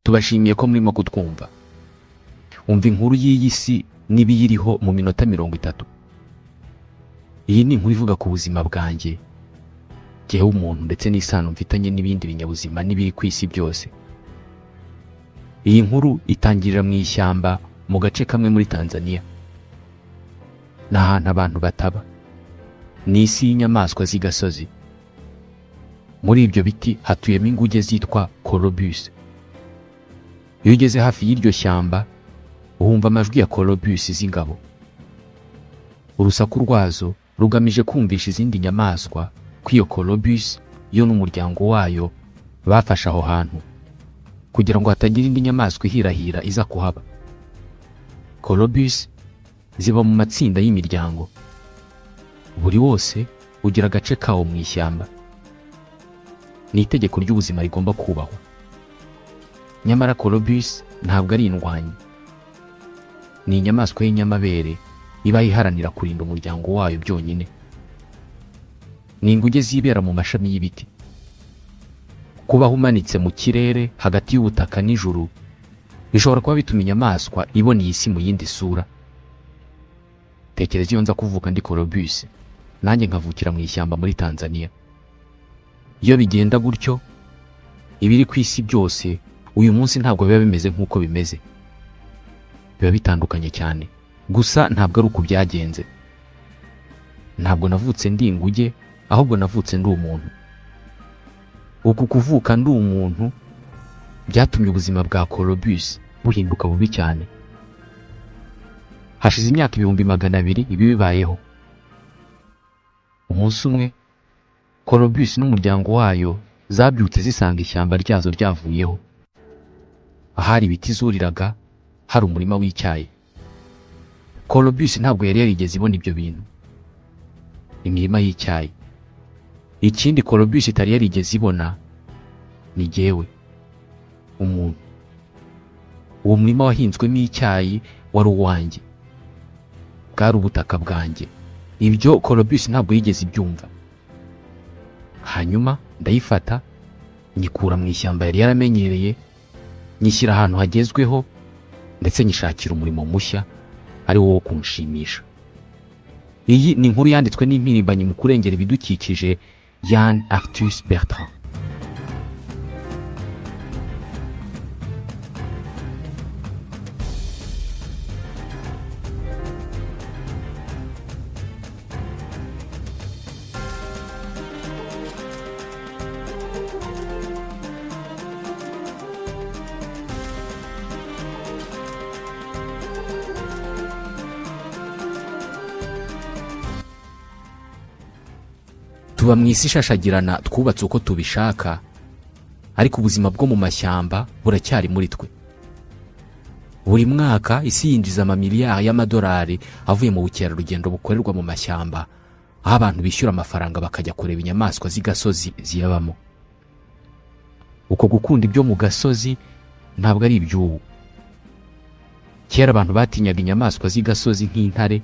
tubashimiye ko murimo kutwumva. Umva inkuru y'iyi si n'ibiyiriho mu minota 30. Iyi ni inkuru ivuga ku buzima bwanjye, jyewe umuntu ndetse n'isano mfitanye n'ibindi binyabuzima n'ibiri ku isi byose. Iyi nkuru itangirira mu ishyamba mu gace kamwe muri Tanzania. N'ahantu abantu bataba. Ni isi y'inyamaswa z'igasozi. Muri ibyo biti hatuyemo inguge zitwa Colobus. Iyo ugeze hafi y'iryo shyamba, uhumva amajwi ya Colobus z'ingabo. Urusaku rwazo rugamije kumvisha izindi nyamaswa ko iyo Colobus yo n'umuryango wayo bafashe aho hantu, kugira ngo hatagira indi nyamaswa ihirahira iza kuhaba. Colobus ziba mu matsinda y'imiryango. Buri wose ugira agace kawo mu ishyamba. Ni itegeko ry'ubuzima rigomba kubahwa. Nyamara Colobus ntabwo ari indwanyi. Ni inyamaswa y'inyamabere iba iharanira kurinda umuryango wayo byonyine. Ni inguge zibera mu mashami y'ibiti. Kubaho umanitse mu kirere hagati y'ubutaka n'ijuru bishobora kuba bituma inyamaswa ibona iyi si mu yindi sura. Tekereza iyo nza kuvuka ndi Colobus, nanjye nkavukira mu ishyamba muri Tanzania. Iyo bigenda gutyo, ibiri ku isi byose uyu munsi ntabwo biba bimeze nk'uko bimeze. Biba bitandukanye cyane. Gusa ntabwo ari uko byagenze. Ntabwo navutse ndi inguge, ahubwo navutse ndi umuntu. Uku kuvuka ndi umuntu byatumye ubuzima bwa Colobus buhinduka bubi cyane. Hashize imyaka 200,000 ibi bibayeho. Umunsi umwe Colobus n'umuryango wayo zabyutse zisanga ishyamba ryazo ryavuyeho. Ahari ibiti zuriraga hari umurima w'icyayi. Colobus ntabwo yari yarigeze ibona ibyo bintu. Imirima y'icyayi. Ikindi Colobus itari yarigeze ibona ni jyewe, umuntu. Uwo murima wahinzwemo icyayi wari uwanjye. Bwari ubutaka bwanjye. Ibyo Colobus ntabwo yigeze ibyumva. Hanyuma ndayifata, nyikura mu ishyamba yari yaramenyereye, nyishyira ahantu hagezweho, ndetse nyishakira umurimo mushya ari wo kunshimisha. Iyi ni inkuru yanditswe n'impirimbanyi mu kurengera ibidukikije Yann Arthus Bertrand. Tuba mu isi ishashagirana twubatse uko tubishaka, ariko ubuzima bwo mu mashyamba buracyari muri twe. Buri mwaka isi yinjiza amamiliyari y'amadolari avuye mu bukerarugendo bukorerwa mu mashyamba, aho abantu bishyura amafaranga bakajya kureba inyamaswa z'igasozi ziyabamo. Uko gukunda ibyo mu gasozi ntabwo ari iby'ubu. Kera abantu batinyaga inyamaswa z'igasozi nk'intare,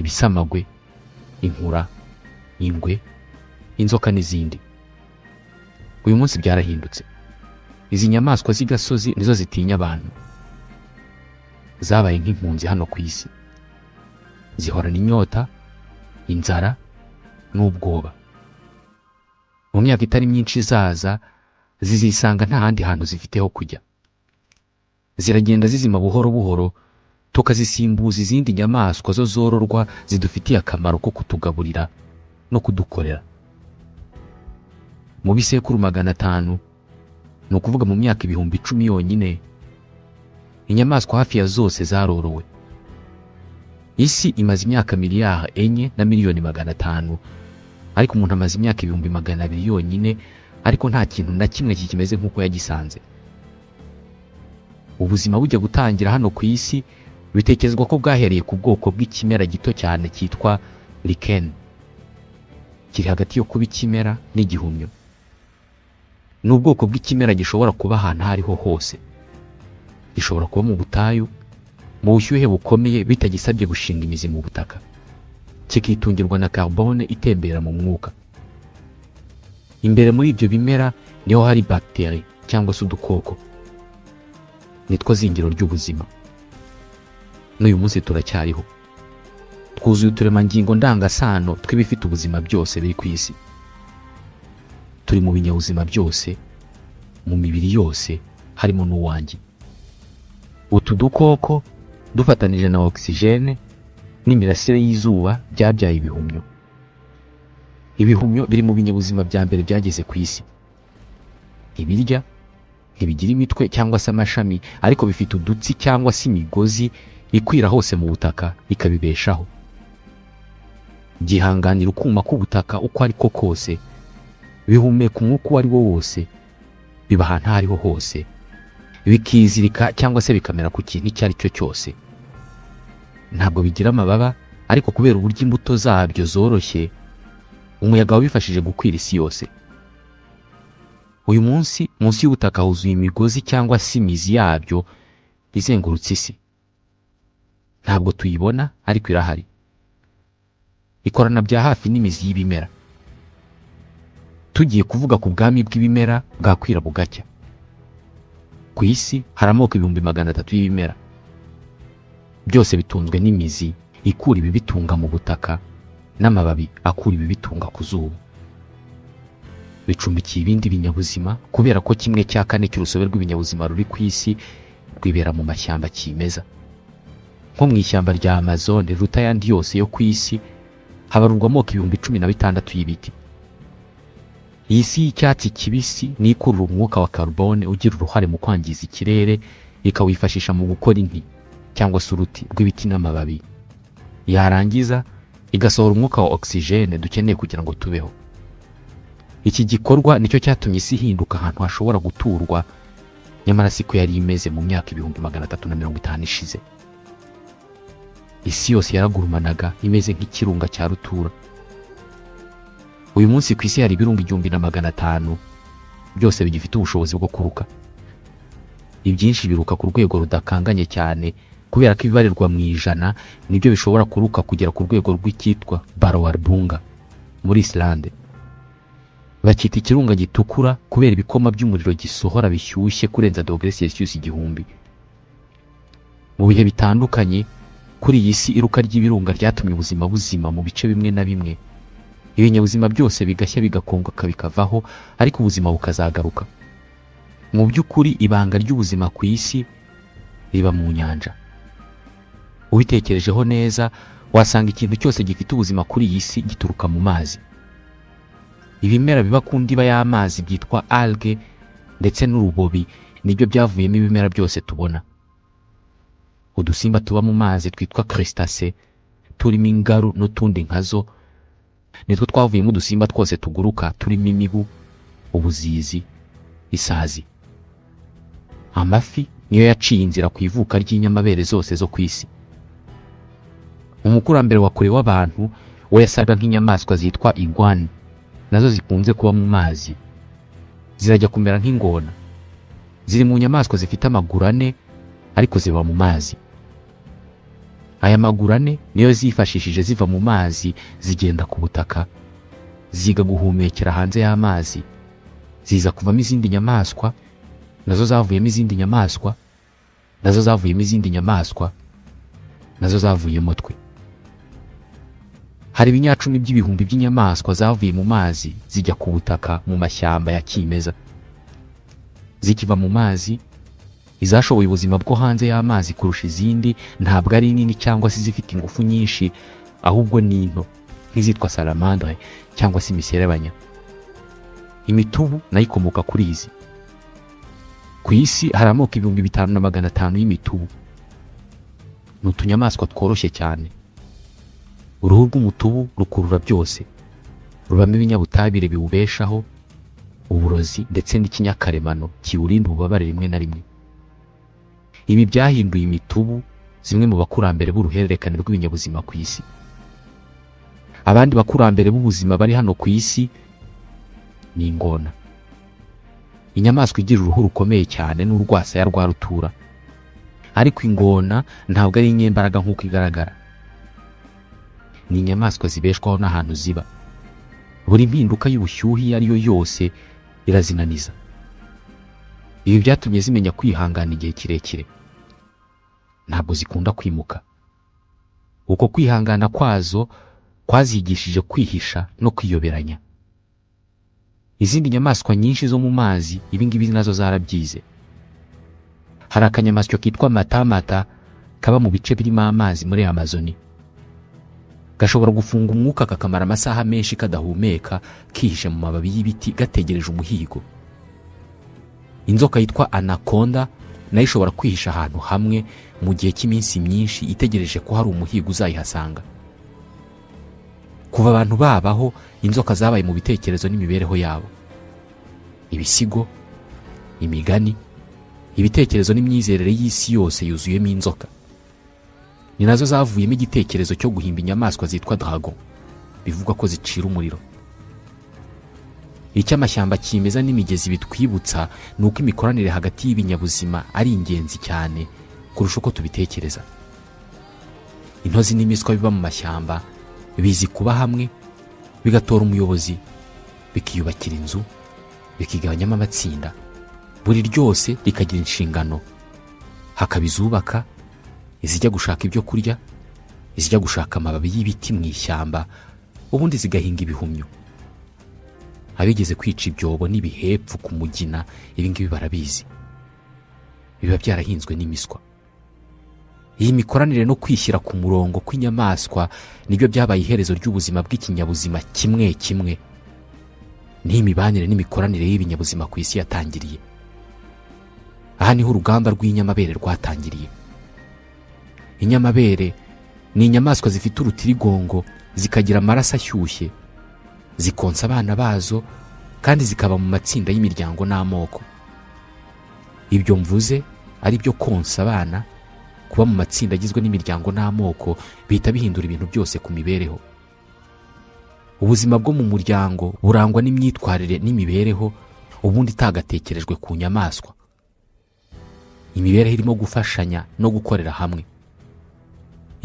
ibisamagwe, inkura, ingwe, inzoka n'izindi. Uyu munsi byarahindutse. Izi nyamaswa z'igasozi nizo zitinya abantu. Zabaye nk'impunzi hano ku isi. Zihorana inyota, inzara n'ubwoba. Mu myaka itari myinshi izaza zizisanga nta handi hantu zifiteho kujya. Ziragenda zizima buhoro buhoro, tukazisimbuza izindi nyamaswa zo zororwa zidufitiye akamaro ko kutugaburira no kudukorera. Mu bisekuru 500, ni ukuvuga mu myaka 10,000 yonyine, inyamaswa hafi ya zose zarorowe. Isi imaze imyaka miliyari 4 na miliyoni 500, ariko umuntu amaze imyaka 200,000 yonyine, ariko nta kintu na kimwe kikimeze nk'uko yagisanze. Ubuzima bujya gutangira hano ku isi bitekerezwa ko bwahereye ku bwoko bw'ikimera gito cyane cyitwa lichen. Kiri hagati yo kuba ikimera n'igihumyo. Ni ubwoko bw'ikimera gishobora kuba ahantu hariho hose. Gishobora kuba mu butayu, mu bushyuhe bukomeye bitagisabye gushinga imizi mu butaka. Kikitungirwa na carbone itembera mu mwuka. Imbere muri ibyo bimera niho hari bakteri cyangwa se udukoko. nitwo zingiro ry'ubuzima. N'uyu munsi turacyariho, twuzuye uturemangingo ndangasano tw'ibifite ubuzima byose biri ku isi. Turi mu binyabuzima byose, mu mibiri yose, harimo n'uwanjye. Utu dukoko dufatanije na oxygene n'imirasire y'izuba byabyaye ibihumyo. Ibihumyo biri mu binyabuzima bya mbere byageze ku isi. Ntibirya, ntibigira imitwe cyangwa se amashami, ariko bifite udutsi cyangwa se imigozi ikwira hose mu butaka ikabibeshaho. Byihanganira ukuma k'ubutaka uko ariko kose, bihumeka umwuka uwo ari wo wose, biba ahantu aho ariho hose, bikizirika cyangwa se bikamera ku kintu icyo ari cyo cyose. Ntabwo bigira amababa, ariko kubera uburyo imbuto zabyo zoroshye, umuyaga wabifashije gukwira isi yose. Uyu munsi munsi y'ubutaka huzuye imigozi cyangwa se imizi yabyo izengurutse isi. Ntabwo tuyibona, ariko irahari. Ikorana bya hafi n'imizi y'ibimera. Tugiye kuvuga ku bwami bw'ibimera bwakwira bugacya. Ku isi hari amoko 300,000 y'ibimera. Byose bitunzwe n'imizi ikura ibibitunga mu butaka n'amababi akura ibibitunga ku zuba. Bicumbikiye ibindi binyabuzima kubera ko 1/4 cy'urusobe rw'ibinyabuzima ruri ku isi rwibera mu mashyamba kimeza. Nko mu ishyamba rya Amazon riruta ayandi yose yo ku isi, habarurwa amoko 16,000 y'ibiti. Iyi si y'icyatsi kibisi ni ikurura umwuka wa carbone ugira uruhare mu kwangiza ikirere, ikawifashisha mu gukora inkwi cyangwa se uruti rw'ibiti n'amababi. Yarangiza igasohora umwuka wa oxygene dukeneye kugira ngo tubeho. Iki gikorwa nicyo cyatumye isi hinduka ahantu hashobora guturwa, nyamara siko yari imeze mu myaka 350 ishize. Isi yose yaragurumanaga imeze nk'ikirunga cya rutura. Uyu munsi ku isi hari ibirunga 1500 byose bigifite ubushobozi bwo kuruka. Ibyinshi biruka ku rwego rudakanganye cyane kubera ko ibibarirwa mu ijana nibyo bishobora kuruka kugera ku rwego rw'icyitwa Barowarbunga muri Islande. Bakita ikirunga gitukura kubera ibikoma by'umuriro gisohora bishyushye kurenza °C 1000. Mu bihe bitandukanye kuri iyi si iruka ry'ibirunga ryatumye ubuzima buzima mu bice bimwe na bimwe. Ibinyabuzima byose bigashya bigakongoka bikavaho, ariko ubuzima bukazagaruka. Mu by'ukuri ibanga ry'ubuzima ku isi riba mu nyanja. Ubitekerejeho neza wasanga ikintu cyose gifite ubuzima kuri iyi si gituruka mu mazi. Ibimera biba ku ndiba y'amazi byitwa algae ndetse n'urubobi nibyo byavuyemo ibimera byose tubona. Udusimba tuba mu mazi twitwa crustacés, turimo ingaru n'utundi nkazo, nitwo twavuyemo udusimba twose tuguruka turimo imibu, ubuzizi, isazi. Amafi niyo yaciye inzira ku ivuka ry'inyamabere zose zo ku isi. Umukurambere wa kure w'abantu we yasaga nk'inyamaswa zitwa iguana, nazo zikunze kuba mu mazi. Zirajya kumera nk'ingona. Ziri mu nyamaswa zifite amaguru 4 ariko ziba mu mazi. Aya maguru 4 niyo zifashishije ziva mu mazi zigenda ku butaka, ziga guhumekera hanze y'amazi, ziza kuvamo izindi nyamaswa, nazo zavuyemo izindi nyamaswa, nazo zavuyemo izindi nyamaswa, nazo zavuyemo twe. Hari ibinyacumi by'ibihumbi by'inyamaswa zavuye mu mazi zijya ku butaka mu mashyamba ya kimeza. Zikiva mu mazi, izashoboye ubuzima bwo hanze y'amazi kurusha izindi ntabwo ari nini cyangwa se zifite ingufu nyinshi, ahubwo ni nto, nk'izitwa salamandre cyangwa se imiserebanya. Imitubu nayo ikomoka kuri izi. Ku isi hari amoko 5500 y'imitubu. Ni utunyamaswa tworoshye cyane. Uruhu rw'umutubu rukurura byose, rubamo ibinyabutabire biwubeshaho, uburozi ndetse n'ikinyakaremano kiwurinda ububabare rimwe na rimwe. Ibi byahinduye imitubu zimwe mu bakurambere b'uruhererekane rw'ibinyabuzima ku isi. Abandi bakurambere b'ubuzima bari hano ku isi ni ingona. Inyamaswa igira uruhu rukomeye cyane n'urwasaya rwa rutura. Ariko ingona ntabwo ari inyembaraga nk'uko igaragara. Ni inyamaswa zibeshwaho n'ahantu ziba. Buri mpinduka y'ubushyuhi ari yo yose irazinaniza. Ibi byatumye zimenya kwihangana igihe kirekire. Ntabwo zikunda kwimuka. Uko kwihangana kwazo kwazigishije kwihisha no kwiyoberanya. Izindi nyamaswa nyinshi zo mu mazi ibi ngibi nazo zarabyize. Hari akanyamasyo kitwa matamata kaba mu bice birimo amazi muri Amazoni. Gashobora gufunga umwuka kakamara amasaha menshi kadahumeka kihishe mu mababi y'ibiti gategereje umuhigo. Inzoka yitwa anaconda nayo ishobora kwihisha ahantu hamwe mu gihe cy'iminsi myinshi itegereje ko hari umuhigo uzayihasanga. Kuva abantu babaho, inzoka zabaye mu bitekerezo n'imibereho yabo. Ibisigo, imigani, ibitekerezo n'imyizerere y'isi yose yuzuyemo inzoka. Ni nazo zavuyemo igitekerezo cyo guhimba inyamaswa zitwa dragon, bivugwa ko zicira umuriro. Icyo amashyamba kimeza n'imigezi bitwibutsa ni uko imikoranire hagati y'ibinyabuzima ari ingenzi cyane kurusha uko tubitekereza. Intozi n'imiswa biba mu mashyamba bizi kuba hamwe, bigatora umuyobozi, bikiyubakira inzu, bikigabanyamo amatsinda, buri ryose rikagira inshingano. Hakaba izubaka, izijya gushaka ibyo kurya, izijya gushaka amababi y'ibiti mu ishyamba, ubundi zigahinga ibihumyo. Abigeze kwica ibyobo n'ibihepfu ku mugina ibi ngibi barabizi. Biba byarahinzwe n'imiswa. Iyi mikoranire no kwishyira ku murongo kw'inyamaswa nibyo byabaye iherezo ry'ubuzima bw'ikinyabuzima kimwe kimwe. Ni imibanire n'imikoranire y'ibinyabuzima ku isi yatangiriye. Aha niho urugamba rw'inyamabere rwatangiriye. Inyamabere ni inyamaswa zifite urutirigongo, zikagira amaraso ashyushye, zikonsa abana bazo kandi zikaba mu matsinda y'imiryango n'amoko. Ibyo mvuze ari byo konsa abana, kuba mu matsinda agizwe n'imiryango n'amoko bihita bihindura ibintu byose ku mibereho. Ubuzima bwo mu muryango burangwa n'imyitwarire n'imibereho ubundi itagatekerejwe ku nyamaswa. Imibereho irimo gufashanya no gukorera hamwe.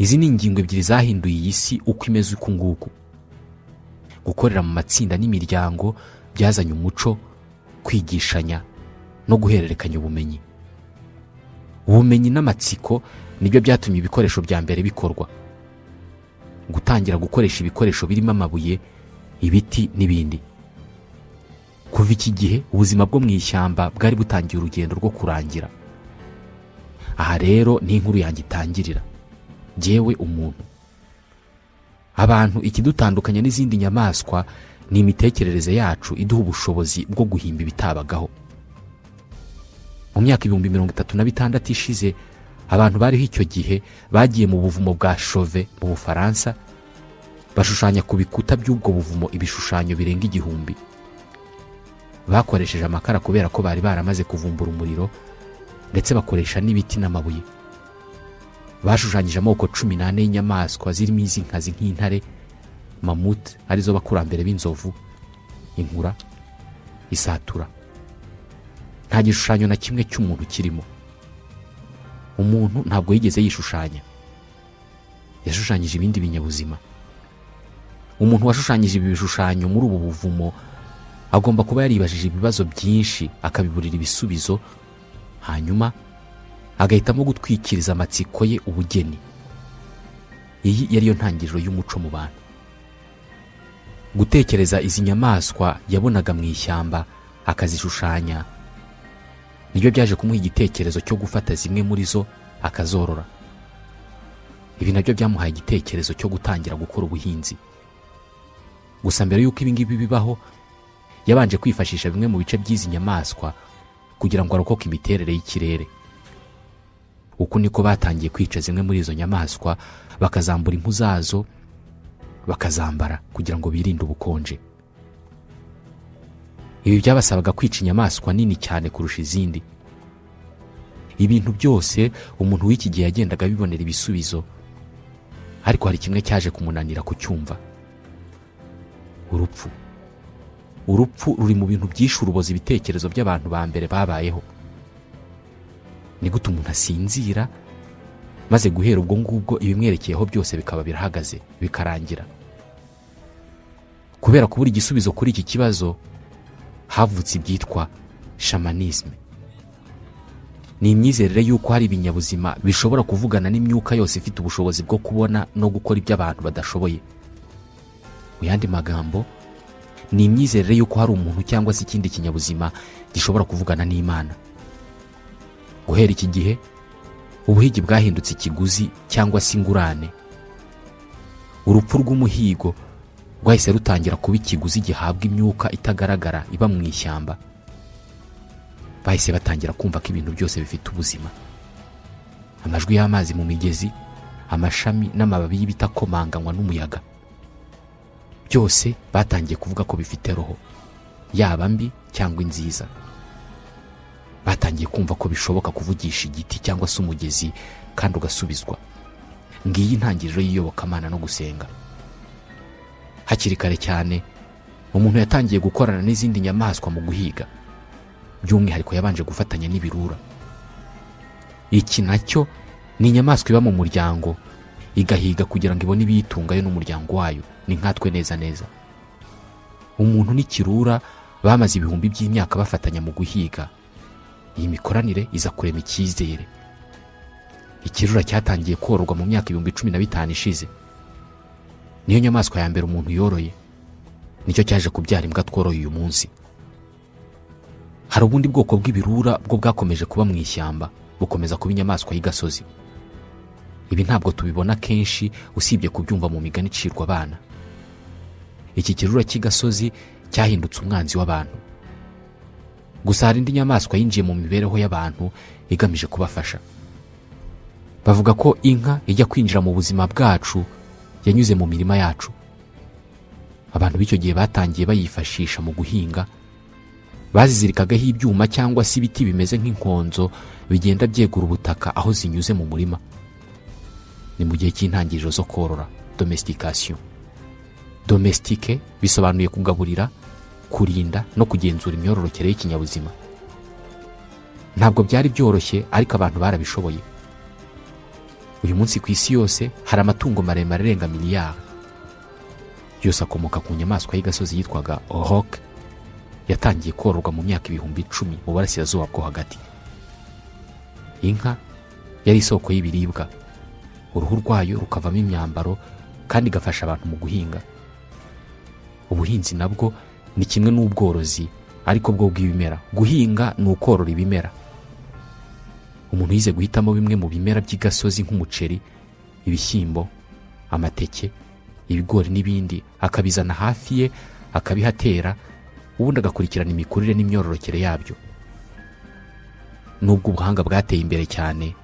Izi ni ingingo ebyiri zahinduye iyi si uko imeze uku nguku. Gukorera mu matsinda n'imiryango byazanye umuco, kwigishanya no guhererekanya ubumenyi. Ubumenyi n'amatsiko nibyo byatumye ibikoresho bya mbere bikorwa. Gutangira gukoresha ibikoresho birimo amabuye, ibiti n'ibindi. Kuva iki gihe ubuzima bwo mu ishyamba bwari butangiye urugendo rwo kurangira. Aha rero ni inkuru yanjye itangirira. Jyewe umuntu. Abantu ikidutandukanya n'izindi nyamaswa ni imitekerereze yacu iduha ubushobozi bwo guhimba ibitabagaho. Mu myaka 36,000 ishize, abantu bariho icyo gihe bagiye mu buvumo bwa Chauvet mu Bufaransa, bashushanya ku bikuta by'ubwo buvumo ibishushanyo birenga 1000. Bakoresheje amakara kubera ko bari baramaze kuvumbura umuriro, ndetse bakoresha n'ibiti n'amabuye. Bashushanyije amoko 18 y'inyamaswa zirimo iz'inkazi nk'intare, mamut arizo bakurambere b'inzovu, inkura, isatura. Nta gishushanyo na kimwe cy'umuntu kirimo. Umuntu ntabwo yigeze yishushanya. Yashushanyije ibindi binyabuzima. Umuntu washushanyije ibi bishushanyo muri ubu buvumo agomba kuba yaribajije ibibazo byinshi akabiburira ibisubizo, hanyuma agahitamo gutwikiriza amatsiko ye ubugeni. Iyi yariyo ntangiriro y'umuco mu bantu. Gutekereza izi nyamaswa yabonaga mu ishyamba akazishushanya nibyo byaje kumuha igitekerezo cyo gufata zimwe muri zo akazorora. Ibi nabyo byamuhaye igitekerezo cyo gutangira gukora ubuhinzi. Gusa mbere y'uko ibi ngibi bibaho, yabanje kwifashisha bimwe mu bice by'izi nyamaswa kugira ngo arokoke imiterere y'ikirere. Uko niko batangiye kwica zimwe muri izo nyamaswa, bakazambura impu zazo, bakazambara kugira ngo birinde ubukonje. Ibi byabasabaga kwica inyamaswa nini cyane kurusha izindi. Ibintu byose umuntu w'iki gihe yagendaga bibonera ibisubizo, ariko hari kimwe cyaje kumunanira kucyumva. Urupfu. Urupfu ruri mu bintu byishe uruboza ibitekerezo by'abantu ba mbere babayeho. Ni gute umuntu asinzira maze guhera ubwo ngubwo ibimwerekeyeho byose bikaba birahagaze bikarangira. Kubera kubura igisubizo kuri iki kibazo, havutse ibyitwa shamanisme. ni imyizerere y'uko hari ibinyabuzima bishobora kuvugana n'imyuka yose ifite ubushobozi bwo kubona no gukora ibyo abantu badashoboye. Mu yandi magambo, ni imyizerere y'uko hari umuntu cyangwa se ikindi kinyabuzima gishobora kuvugana n'Imana. Guhera iki gihe, ubuhigi bwahindutse ikiguzi cyangwa se ingurane. Urupfu rw'umuhigo rwahise rutangira kuba ikiguzi gihabwa imyuka itagaragara iba mu ishyamba. Bahise batangira kumva ko ibintu byose bifite ubuzima. Amajwi y'amazi mu migezi, amashami n'amababi y'ibiti akomanganywa n'umuyaga, byose batangiye kuvuga ko bifite roho, yaba mbi cyangwa nziza. Batangiye kumva ko bishoboka kuvugisha igiti cyangwa se umugezi kandi ugasubizwa. Ngiyi intangiriro y'iyobokamana no gusenga. Hakiri kare cyane, umuntu yatangiye gukorana n'izindi nyamaswa mu guhiga. By'umwihariko yabanje gufatanya n'ibirura. Iki nacyo ni inyamaswa iba mu muryango, igahiga kugira ngo ibone ibiyitunga yo n'umuryango wayo. Ni nkatwe neza neza. Umuntu n'ikirura bamaze ibihumbi by'imyaka bafatanya mu guhiga. Iyi mikoranire iza kurema icyizere. Ikirura cyatangiye kororwa mu myaka 15,000 ishize. Niyo nyamaswa ya mbere umuntu yoroye. Nicyo cyaje kubyara imbwa tworoye uyu munsi. Hari ubundi bwoko bw'ibirura bwo bwakomeje kuba mu ishyamba, bukomeza kuba inyamaswa y'igasozi. Ibi ntabwo tubibona kenshi usibye kubyumva mu migani icirwa abana. Iki kirura cy'igasozi cyahindutse umwanzi w'abantu. Gusa hari indi nyamaswa yinjiye mu mibereho y'abantu igamije kubafasha. Bavuga ko inka ijya kwinjira mu buzima bwacu yanyuze mu mirima yacu. Abantu b'icyo gihe batangiye bayifashisha mu guhinga. Bazizirikagaho ibyuma cyangwa se ibiti bimeze nk'inkonzo bigenda byegura ubutaka aho zinyuze mu murima. Ni mu gihe cy'intangiriro zo korora, domestication. Domestique bisobanuye kugaburira, kurinda no kugenzura imyororokere y'ikinyabuzima. Ntabwo byari byoroshye, ariko abantu barabishoboye. Uyu munsi ku isi yose hari amatungo maremare arenga miliyari. Yose akomoka ku nyamaswa y'igasozi yitwaga Auroch, yatangiye kororwa mu myaka 10,000 mu burasirazuba bwo hagati. Inka yari isoko y'ibiribwa. Uruhu rwayo rukavamo imyambaro kandi igafasha abantu mu guhinga. Ubuhinzi nabwo ni kimwe n'ubworozi, ariko bwo bw'ibimera. Guhinga ni ukorora ibimera. Umuntu yize guhitamo bimwe mu bimera by'igasozi nk'umuceri, ibishyimbo, amateke, ibigori n'ibindi, akabizana hafi ye, akabihatera, ubundi agakurikirana imikurire n'imyororokere yabyo. Nubwo ubuhanga bwateye imbere cyane,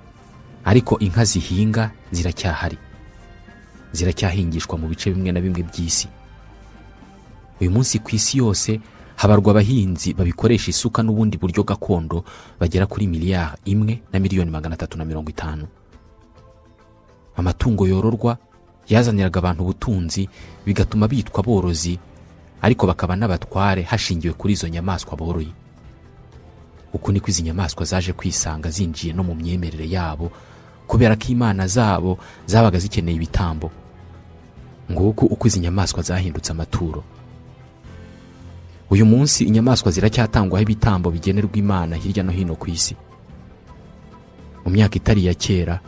ariko inka zihinga ziracyahari. Ziracyahingishwa mu bice bimwe na bimwe by'isi. Uyu munsi ku isi yose habarwa abahinzi babikoresha isuka n'ubundi buryo gakondo bagera kuri 1,350,000. Amatungo yororwa yazaniraga abantu ubutunzi, bigatuma bitwa borozi, ariko bakaba n'abatware hashingiwe kuri izo nyamaswa boroye. Uku niko izi nyamaswa zaje kwisanga zinjiye no mu myemerere yabo, kubera ko imana zabo zabaga zikeneye ibitambo. Nguko uko izi nyamaswa zahindutse amaturo. Uyu munsi inyamaswa ziracyatangwaho ibitambo bigenerwa Imana hirya no hino ku isi. Mu myaka itari ya kera,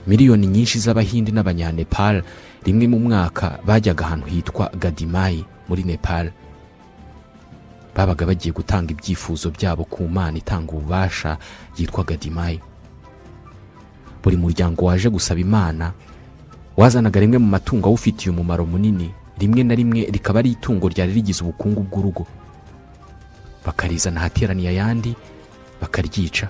miliyoni nyinshi z'Abahindi n'Abanyanepal rimwe mu mwaka bajyaga ahantu hitwa Gadimai muri Nepal. Babaga bagiye gutanga ibyifuzo byabo ku Mana itanga ububasha yitwa Gadimai. Buri muryango waje gusaba Imana wazanaga rimwe mu matungo awufitiye umumaro munini. Rimwe na rimwe rikaba ari itungo ryari rigize ubukungu bw'urugo. Bakarizana hateraniye ayandi, bakaryica.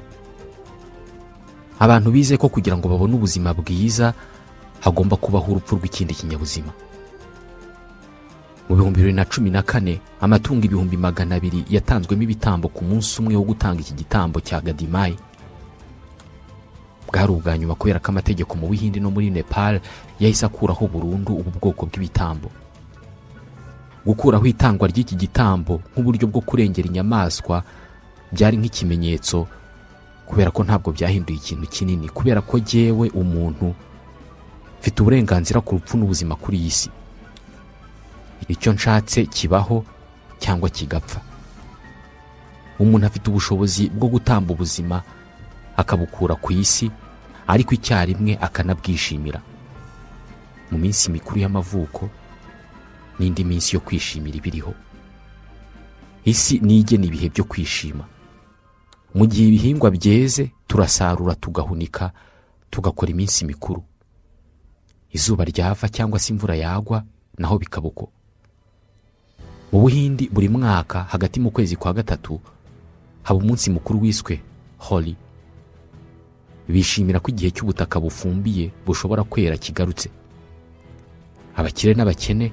Abantu bize ko kugira ngo babone ubuzima bwiza hagomba kubaho urupfu rw'ikindi kinyabuzima. Mu 2014 amatungo 200,000 yatanzwemo ibitambo ku munsi umwe wo gutanga iki gitambo cya Gadimai. Bwari ubwa nyuma kubera ko amategeko mu Buhindi no muri Nepal yahise akuraho burundu ubu bwoko bw'ibitambo. Gukuraho itangwa ry'iki gitambo nk'uburyo bwo kurengera inyamaswa byari nk'ikimenyetso, kubera ko ntabwo byahinduye ikintu kinini, kubera ko jewe umuntu mfite uburenganzira ku rupfu n'ubuzima kuri iyi si. Icyo nshatse kibaho cyangwa kigapfa. Umuntu afite ubushobozi bwo gutamba ubuzima, akabukura ku isi, ariko icyarimwe akanabwishimira. Mu minsi mikuru y'amavuko n'indi minsi yo kwishimira ibiriho, isi nigena ibihe byo kwishima. Mu gihe ibihingwa byeze turasarura, tugahunika, tugakora iminsi mikuru. Izuba ryava cyangwa se imvura yagwa naho bikabuko. Mu Buhindi buri mwaka hagati mu kwezi kwa gatatu haba umunsi mukuru wiswe Holi. Bishimira ko igihe cy'ubutaka bufumbiye bushobora kwera kigarutse. Abakire n'abakene,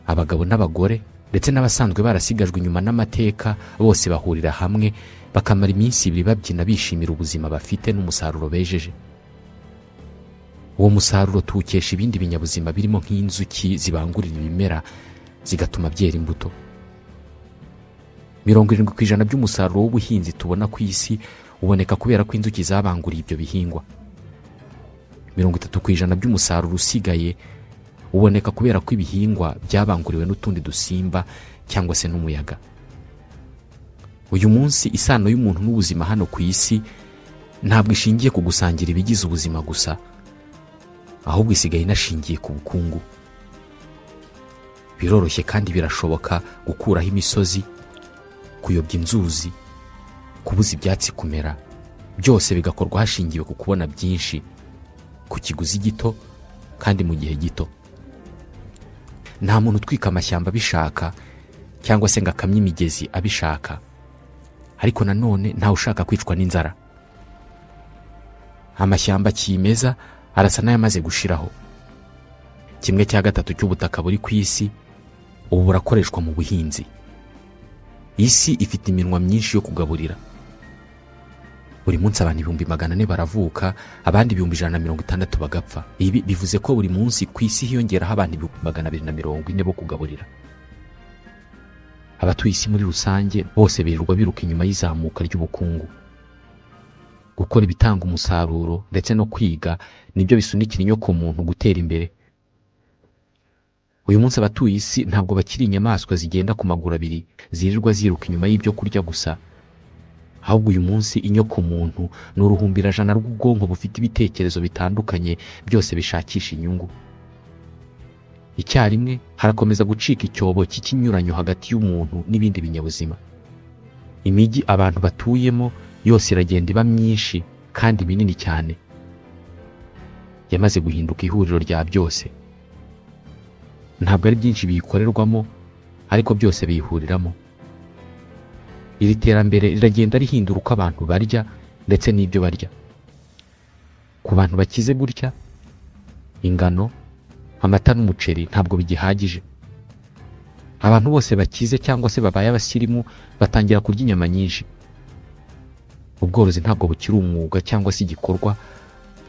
abagabo n'abagore, ndetse n'abasanzwe barasigajwe inyuma n'amateka, bose bahurira hamwe bakamara iminsi 2 babyina bishimira ubuzima bafite n'umusaruro bejeje. Uwo musaruro tuwukesha ibindi binyabuzima birimo nk'inzuki zibangurira ibimera zigatuma byera imbuto. 70% by'umusaruro w'ubuhinzi tubona ku isi uboneka kubera ko inzuki zabanguriye ibyo bihingwa. 30% by'umusaruro usigaye uboneka kubera ko ibihingwa byabanguriwe n'utundi dusimba cyangwa se n'umuyaga. Uyu munsi isano y'umuntu n'ubuzima hano ku isi ntabwo ishingiye ku gusangira ibigize ubuzima gusa, ahubwo isigaye inashingiye ku bukungu. Biroroshye kandi birashoboka gukuraho imisozi, kuyobya inzuzi, kubuza ibyatsi kumera, byose bigakorwa hashingiwe ku kubona byinshi ku kiguzi gito kandi mu gihe gito. Nta muntu utwika amashyamba abishaka cyangwa se ngo akamye imigezi abishaka, ariko nanone ntawe ushaka kwicwa n'inzara. Amashyamba kimeza arasa n'ayamaze gushiraho. 1/3 cy'ubutaka buri ku isi ubu burakoreshwa mu buhinzi. Isi ifite iminwa myinshi yo kugaburira. Buri munsi abantu 400,000 baravuka, abandi 160 bagapfa. Ibi bivuze ko buri munsi ku isi hiyongeraho abantu 240 bo kugaburira. Abatuye isi muri rusange bose birirwa biruka inyuma y'izamuka ry'ubukungu. Gukora ibitanga umusaruro ndetse no kwiga nibyo bisunikira inyoko muntu gutera imbere. Uyu munsi abatuye isi ntabwo bakiri inyamaswa zigenda ku maguru abiri zirirwa ziruka inyuma y'ibyo kurya gusa, ahubwo uyu munsi inyoko muntu ni uruhumbirajana rw'ubwonko bufite ibitekerezo bitandukanye, byose bishakisha inyungu. Icyarimwe harakomeza gucika icyobo cy'ikinyuranyo hagati y'umuntu n'ibindi binyabuzima. Imijyi abantu batuyemo yose iragenda iba myinshi kandi minini cyane, yamaze guhinduka ihuriro rya byose. Ntabwo ari byinshi biyikorerwamo, ariko byose biyihuriramo. Iri terambere riragenda rihindura uko abantu barya ndetse n'ibyo barya. Ku bantu bakize gutya, ingano, amata n'umuceri ntabwo bigihagije. Abantu bose bakize cyangwa se babaye abasirimu batangira kurya inyama nyinshi. Ubworozi ntabwo bukiri umwuga cyangwa se igikorwa,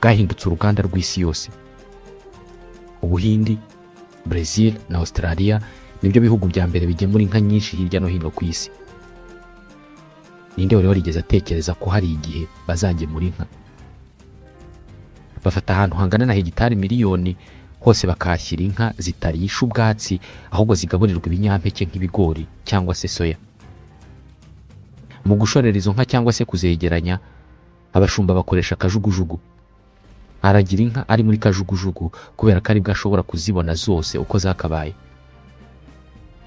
bwahindutse uruganda rw'isi yose. Ubuhindi, Brazil na Australia nibyo bihugu bya mbere bigemura inka nyinshi hirya no hino ku isi. Ninde wari warigeze atekereza ko hari igihe bazagemura inka? Bafata ahantu hangana na hegitari miliyoni hose bakahashyira inka zitarisha ubwatsi, ahubwo zigaburirwa ibinyampeke nk'ibigori cyangwa se soya. Mu gushorera izo nka cyangwa se kuzegeranya, abashumba bakoresha kajugujugu. Aragira inka ari muri kajugujugu kubera ko ari bwo ashobora kuzibona zose uko zakabaye.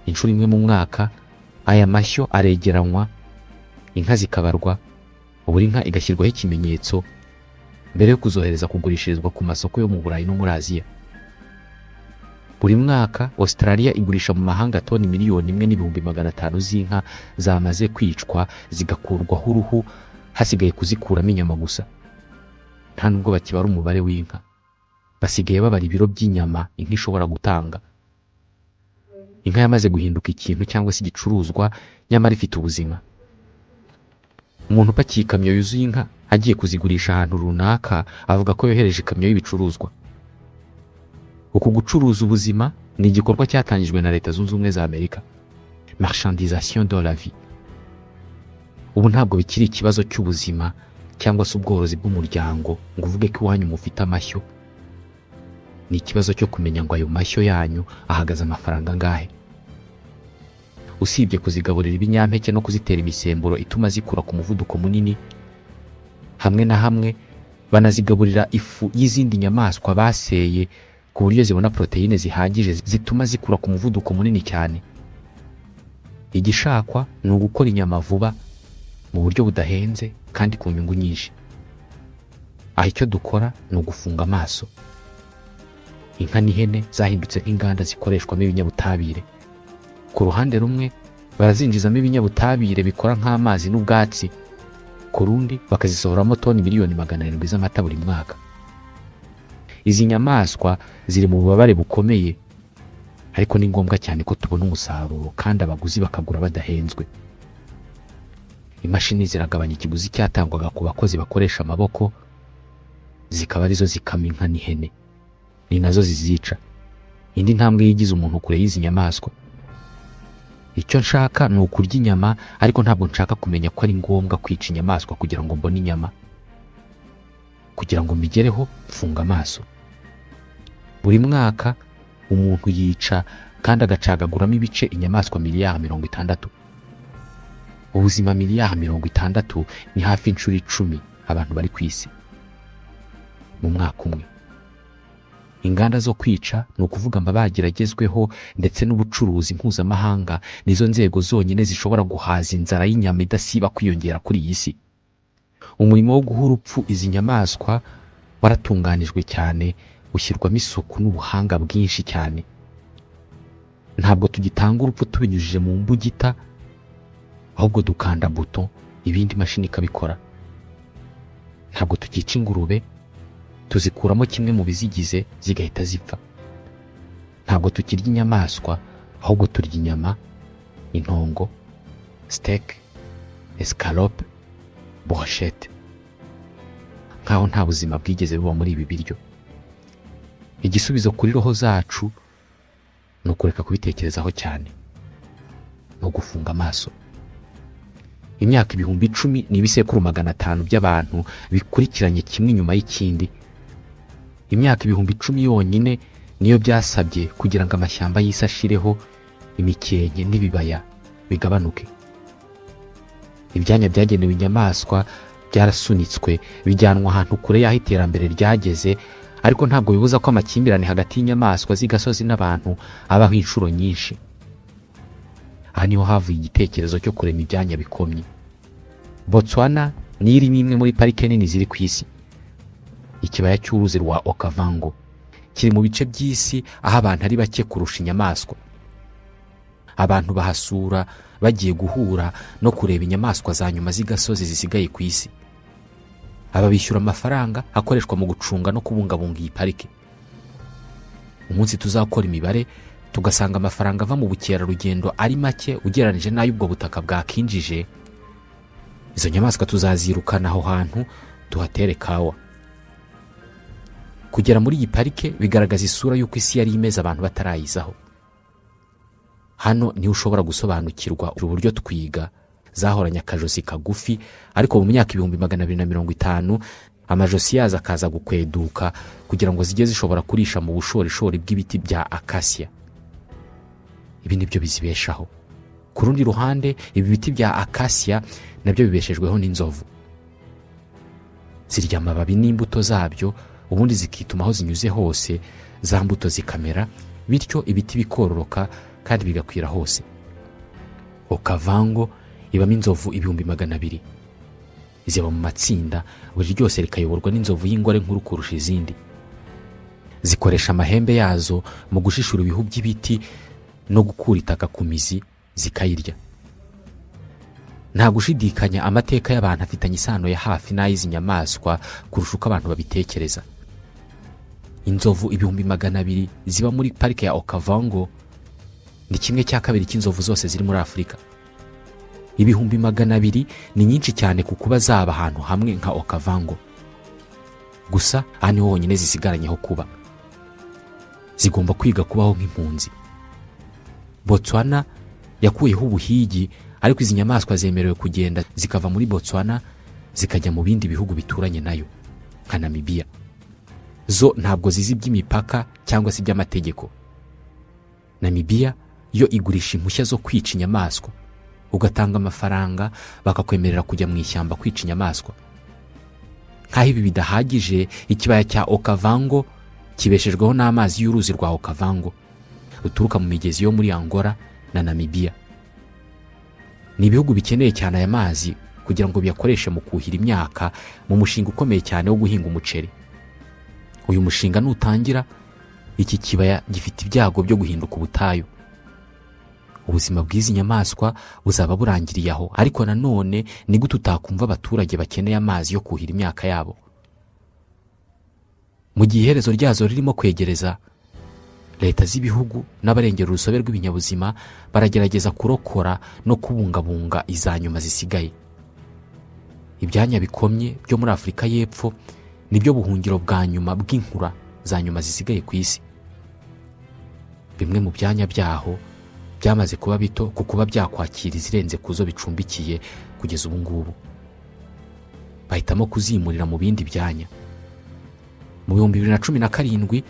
Inshuro imwe mu mwaka aya mashyo aregeranywa, inka zikabarwa, buri nka igashyirwaho ikimenyetso mbere yo kuzohereza kugurishirizwa ku masoko yo mu Burayi no muri Aziya. Buri mwaka Australia igurisha mu mahanga toni 1,500,000 z'inka zamaze kwicwa zigakurwaho uruhu, hasigaye kuzikuramo inyama gusa. Nta nubwo bakibara umubare w'inka, basigaye babara ibiro by'inyama inka ishobora gutanga. Inka yamaze guhinduka ikintu cyangwa se igicuruzwa, nyamara ifite ubuzima. Umuntu upakiye ikamyo yuzuye inka agiye kuzigurisha ahantu runaka avuga ko yohereje ikamyo y'ibicuruzwa. Uku gucuruza ubuzima ni igikorwa cyatangijwe na Leta Zunze Ubumwe za Amerika. Marchandisation de la vie. Ubu ntabwo bikiri ikibazo cy'ubuzima cyangwa se ubworozi bw'umuryango ngo uvuge ko iwanyu mufite amashyo. Ni ikibazo cyo kumenya ngo ayo mashyo yanyu ahagaze amafaranga angahe. Usibye kuzigaburira ibinyampeke no kuzitera imisemburo ituma zikura ku muvuduko munini, hamwe na hamwe banazigaburira ifu y'izindi nyamaswa baseye ku buryo zibona proteine zihagije zituma zikura ku muvuduko munini cyane. Igishakwa ni ugukora inyama vuba mu buryo budahenze kandi ku nyungu nyinshi. Aho icyo dukora ni ugufunga amaso. Inka n'ihene zahindutse nk'inganda zikoreshwamo ibinyabutabire. Ku ruhande rumwe barazinjizamo ibinyabutabire bikora nk'amazi n'ubwatsi, ku rundi bakazisohoramo toni miliyoni 700 z'amata buri mwaka. Izi nyamaswa ziri mu bubabare bukomeye, ariko ni ngombwa cyane ko tubona umusaruro kandi abaguzi bakagura badahenzwe. Imashini ziragabanya ikiguzi cyatangwaga ku bakozi bakoresha amaboko, zikaba arizo zikama inka n'ihene, ni nazo zizica. Indi ntambwe yigize umuntu kure y'izi nyamaswa. Icyo nshaka ni ukurya inyama, ariko ntabwo nshaka kumenya ko ari ngombwa kwica inyamaswa kugira ngo mbone inyama. Kugira ngo mbigereho, mfunga amaso. Buri mwaka umuntu yica kandi agacagaguramo ibice inyamaswa miliyari 60. Ubuzima miliyari 60 ni hafi inshuro 10 abantu bari ku isi mu mwaka umwe. Inganda zo kwica ni ukuvuga bagiragezweho ndetse n'ubucuruzi mpuzamahanga nizo nzego zonyine zishobora guhaza inzara y'inyama idasiba kwiyongera kuri iyi si. Umurimo wo guha urupfu izi nyamaswa waratunganijwe cyane, ushyirwamo isuku n'ubuhanga bwinshi cyane. Ntabwo tugitanga urupfu tubinyujije mu mbugita, ahubwo dukanda buto ibindi mashini ikabikora. Ntabwo tukica ingurube, tuzikuramo kimwe mu bizigize zigahita zipfa. Ntabwo tukirya inyamaswa, ahubwo turya inyama, intongo, steak, escalope, brochette. Nkaho nta buzima bwigeze buba muri ibi biryo. Igisubizo kuri roho zacu ni ukureka kubitekerezaho cyane, no gufunga amaso. Imyaka 10,000 ni ibisekuru 500 by'abantu bikurikiranye kimwe inyuma y'ikindi. Imyaka 10,000 yonyine niyo byasabye kugira ngo amashyamba y'isi ashireho, imikenke n'ibibaya bigabanuke. Ibyanya byagenewe inyamaswa byarasunitswe bijyanwa ahantu kure y'aho iterambere ryageze, ariko ntabwo bibuza ko amakimbirane hagati y'inyamaswa z'igasozi n'abantu abaho inshuro nyinshi. Aha niho havuye igitekerezo cyo kurema ibyanya bikomye. Botswana ni imwe muri parike nini ziri ku isi. Ikibaya cy'uruzi rwa Okavango kiri mu bice by'isi aho abantu ari bake kurusha inyamaswa. Abantu bahasura bagiye guhura no kureba inyamaswa za nyuma z'igasozi zisigaye ku isi. Aba bishyura amafaranga akoreshwa mu gucunga no kubungabunga iyi parike. Umunsi tuzakora imibare tugasanga amafaranga ava mu bukerarugendo ari make ugereranije n'ay'ubwo butaka bwakinjije, izo nyamaswa tuzazirukana aho hantu tuhatere kawa. Kugera muri iyi parike bigaragaza isura y'uko isi yari imeze abantu batarayizaho. Hano niho ushobora gusobanukirwa uburyo twiga zahoranye akajosi kagufi, ariko mu myaka 250 amajosi yaza akaza gukweduka kugira ngo zijye zishobora kurisha mu bushorishori bw'ibiti bya acacia. Ibi nibyo bizibeshaho. Ku rundi ruhande ibi biti bya acacia nabyo bibeshejweho n'inzovu. Zirya amababi n'imbuto zabyo, ubundi zikituma aho zinyuze hose za mbuto zikamera, bityo ibiti bikororoka kandi bigakwira hose. Okavango ibamo inzovu 200,000. Ziba mu matsinda, buri ryose rikayoborwa n'inzovu y'ingore nkuru kurusha izindi. Zikoresha amahembe yazo mu gushishura ibihu by'ibiti no gukura itaka ku mizi zikayirya. Nta gushidikanya amateka y'abantu afitanye isano ya hafi n'ay'izi nyamaswa kurusha uko abantu babitekereza. Inzovu 200,000 ziba muri parike ya Okavango ni 1/2 cy'inzovu zose ziri muri Afurika. 200,000 ni nyinshi cyane ku kuba zaba ahantu hamwe nka Okavango. Gusa aha niho honyine zisigaranyeho kuba. Zigomba kwiga kubaho nk'impunzi. Botswana yakuyeho ubuhigi, ariko izi nyamaswa zemerewe kugenda zikava muri Botswana zikajya mu bindi bihugu bituranye nayo nka Namibia. Zo ntabwo zizi by'imipaka cyangwa se by'amategeko. Namibia yo igurisha impushya zo kwica inyamaswa, ugatanga amafaranga bakakwemerera kujya mu ishyamba kwica inyamaswa. nk'aho ibi bidahagije, ikibaya cya Okavango kibeshejweho n'amazi y'uruzi rwa Okavango ruturuka mu migezi yo muri Angola na Namibia. Ni ibihugu bikeneye cyane aya mazi kugira ngo biyakoreshe mu kuhira imyaka mu mushinga ukomeye cyane wo guhinga umuceri. Uyu mushinga nutangira, iki kibaya gifite ibyago byo guhinduka ubutayu. Ubuzima bw'izi nyamaswa buzaba burangiriye aho, ariko nanone ni gute utakumva abaturage bakeneye amazi yo kuhira imyaka yabo? Mu gihe iherezo ryazo ririmo kwegereza, leta z'ibihugu n'abarengera urusobe rw'ibinyabuzima baragerageza kurokora no kubungabunga izanyuma zisigaye. Ibyanya bikomye byo muri Afurika y'Epfo nibyo buhungiro bwa nyuma bw'inkura za nyuma zisigaye ku isi. Bimwe mu byanya byaho byamaze kuba bito ku kuba byakwakira izirenze kuzo bicumbikiye kugeza ubu ngubu. Bahitamo kuzimurira mu bindi byanya. Mu 2017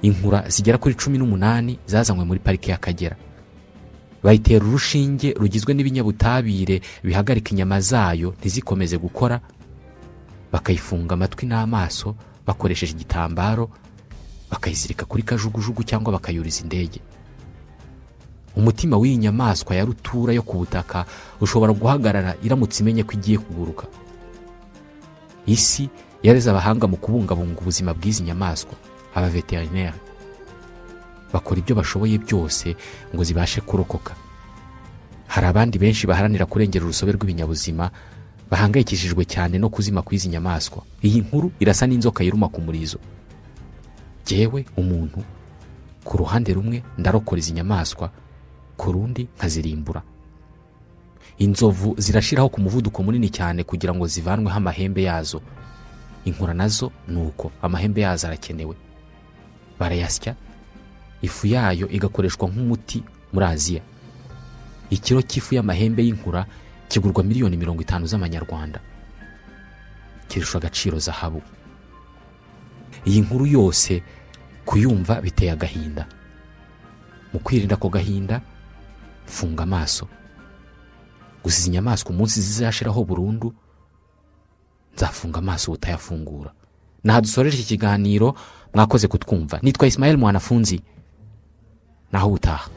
inkura zigera kuri 18 zazanywe muri parike y'Akagera. Bayitera urushinge rugizwe n'ibinyabutabire bihagarika inyama zayo ntizikomeze gukora, bakayifunga amatwi n'amaso bakoresheje igitambaro, bakayizirika kuri kajugujugu cyangwa bakayuriza indege. Umutima w'iyi nyamaswa ya rutura yo ku butaka ushobora guhagarara iramutse imenye ko igiye kuguruka. Isi yareze abahanga mu kubungabunga ubuzima bw'izi nyamaswa, aba veterineri. Bakora ibyo bashoboye byose ngo zibashe kurokoka. Hari abandi benshi baharanira kurengera urusobe rw'ibinyabuzima bahangayikishijwe cyane no kuzima kw'izi nyamaswa. Iyi nkuru irasa n'inzoka yiruma ku murizo. Jewe umuntu ku ruhande rumwe ndarokora izi nyamaswa, ku rundi nkazirimbura. Inzovu zirashiraho ku muvuduko munini cyane kugira ngo zivanweho amahembe yazo. Inkura nazo nuko amahembe yazo arakenewe. Barayasya, ifu yayo igakoreshwa nk'umuti muri Aziya. Ikiro cy'ifu y'amahembe y'inkura kigurwa miliyoni 50 z'amanyarwanda. Kirusha agaciro zahabu. Iyi nkuru yose kuyumva biteye agahinda. Mu kwirinda ko gahinda, funga amaso. Gusa izi nyamaswa umunsi zizashiraho burundu, nzafunga amaso utayafungura. Naha dusoreje iki kiganiro, mwakoze kutwumva. Nitwa Ismael Mwanafunzi. Naho utaha.